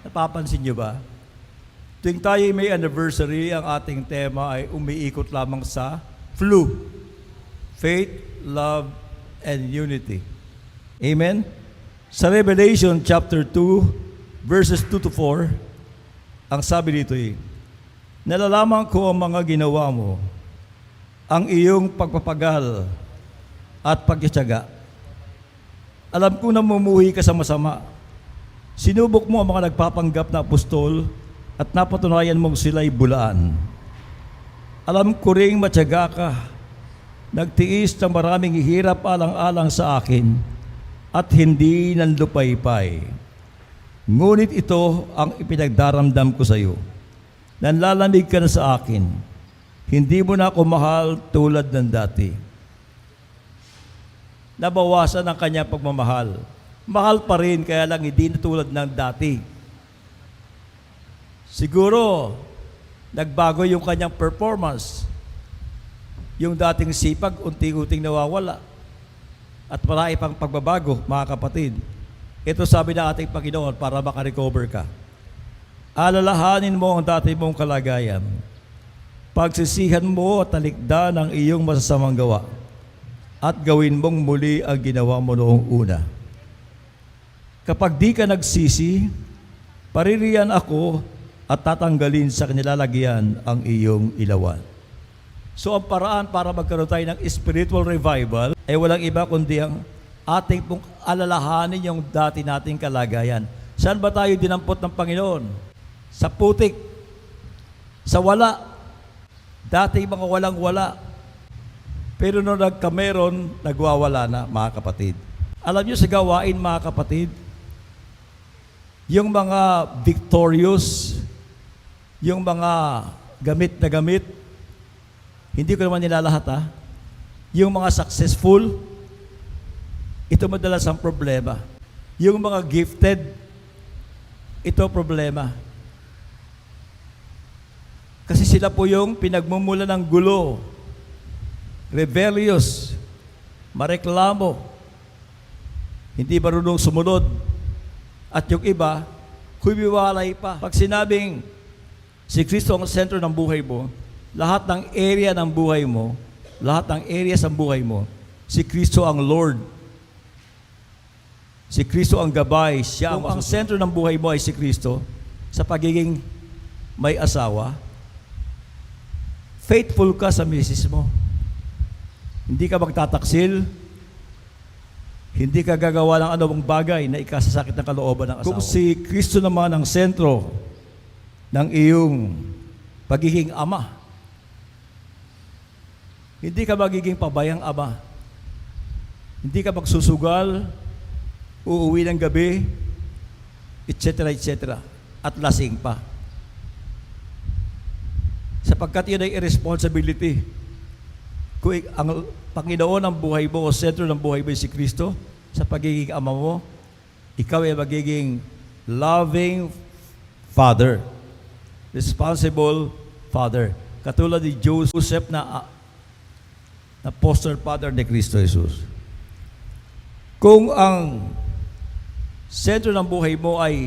Napapansin nyo ba? Tuwing tayo may anniversary, ang ating tema ay umiikot lamang sa FLU. Faith, Love, and Unity. Amen? Sa Revelation chapter 2, verses 2 to 4, ang sabi dito nalalaman ko ang mga ginawa mo, ang iyong pagpapagal at pagtitiyaga. Alam ko na mumuhi ka sa masama. Sinubok mo ang mga nagpapanggap na apostol at napatunayan mong sila'y bulaan. Alam ko ring matyaga ka, nagtiis ng maraming hirap alang-alang sa akin at hindi nanlupaypay. Ngunit ito ang ipinagdaramdam ko sa iyo. Nanlalamig ka na sa akin. Hindi mo na ako mahal tulad ng dati. Nabawasan ang kanyang pagmamahal. Mahal pa rin, kaya lang hindi na tulad ng dati. Siguro, nagbago yung kanyang performance. Yung dating sipag, unti-unting nawawala. At marami pang pagbabago, mga kapatid. Ito sabi ng ating Panginoon para makarecover ka. Alalahanin mo ang dati mong kalagayan. Pagsisihan mo at talikdan ang iyong masasamang gawa. At gawin mong muli ang ginawa mo noong una. Kapag di ka nagsisi, paririyan ako at tatanggalin sa kanilalagyan ang iyong ilawan. So ang paraan para magkaroon tayo ng spiritual revival ay walang iba kundi ang ating pong alalahanin yung dati nating kalagayan. Saan ba tayo dinampot ng Panginoon? Sa putik, sa wala, dati mga walang-wala. Pero nung nagkameron, nagwawala na, mga kapatid. Alam niyo sa gawain, mga kapatid, yung mga victorious, yung mga gamit na gamit, hindi ko naman nilalahat yung mga successful, ito madalas ang problema. Yung mga gifted, ito problema. Kasi sila po yung pinagmumula ng gulo, rebellious, mareklamo, hindi marunong sumunod. At yung iba, humiwalay pa. Pag sinabing si Kristo ang sentro ng buhay mo, lahat ng area ng buhay mo, lahat ng areas ng buhay mo, si Kristo ang Lord. Si Kristo ang gabay. Siya ang sentro ng buhay mo ay si Kristo, sa pagiging may asawa, faithful ka sa misis mo. Hindi ka magtataksil, hindi ka gagawa ng anumang bagay na ikasasakit ng kalooban ng asawa. Kung si Kristo naman ang sentro ng iyong pagiging ama, hindi ka magiging pabayang ama. Hindi ka magsusugal, uuwi ng gabi, etc., etc., at lasing pa. Sapagkat yun ay irresponsibility. Kung ang Panginoon ng buhay mo o sentro ng buhay mo ay si Kristo, sa pagiging ama mo, ikaw ay magiging loving father, responsible father. Katulad ni Joseph na foster father ni Kristo Jesus. Kung ang sentro ng buhay mo ay